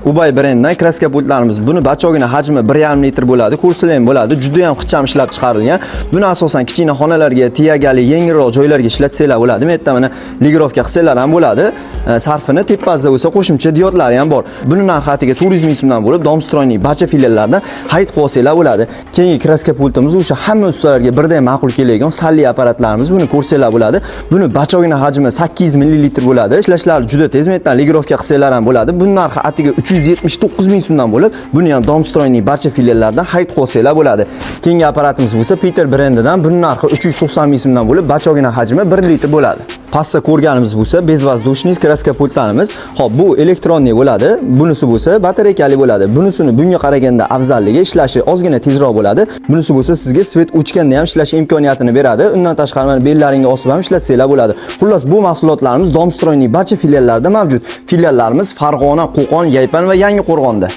Ubay brendidan kraska pultlarimiz. Buni bachogina hajmi 1,5 litr bo'ladi, kursli ham bo'ladi, juda ham ixcham ishlab chiqarilgan. Buni asosan kichkina xonalarga, tiyagali, yengilroq joylarga ishlatsanglar bo'ladi. Bu yerda mana ligirovka qilsanglar ham bo'ladi. Sarfini tepasida bo'lsa qo'shimcha diodlari ham bor. Buni narxi atiga 400 ming so'mdan bo'lib, Domstroyning barcha filiallaridan xarid qilib olsanglar bo'ladi. Keyingi kraska pultimiz o'sha hamma ustalarga birdek ma'qul keladigan salli apparatlarimiz. Buni ko'rsanglar bo'ladi. Buni bachogina hajmi 8 ml bo'ladi. Ishlashlari juda tez. Metdan ligirovka qilsanglar ham bo'ladi. Buni narxi atiga 379 ming so'mdan bo'lib, buni ham Domstroyning barcha filiallaridan xarid qilib olsanglar bo'ladi. Keyingi apparatimiz bo'lsa Peter brendidan. Buni narxi 390 ming so'mdan bo'lib, bachogina hajmi 1 litr bo'ladi. Pastda ko'rganimiz bo'lsa bezvozdушный kraska pultlarimiz. Xo'p, bu elektronli bo'ladi. Bunisi bo'lsa batareykali bo'ladi. Bunisini bunga qaraganda afzalligi ishlashi ozgina tezroq bo'ladi. Bunisi bo'lsa sizga svet o'chganda ham ishlash imkoniyatini beradi. Undan tashqari mana bellaringga osib ham ishlatsanglar bo'ladi. Xullas, bu mahsulotlarimiz Domstroyning barcha filiallarida mavjud. Filiallarimiz Farg'ona, Qo'qon, Yaypan va Yangiqo'rg'onda.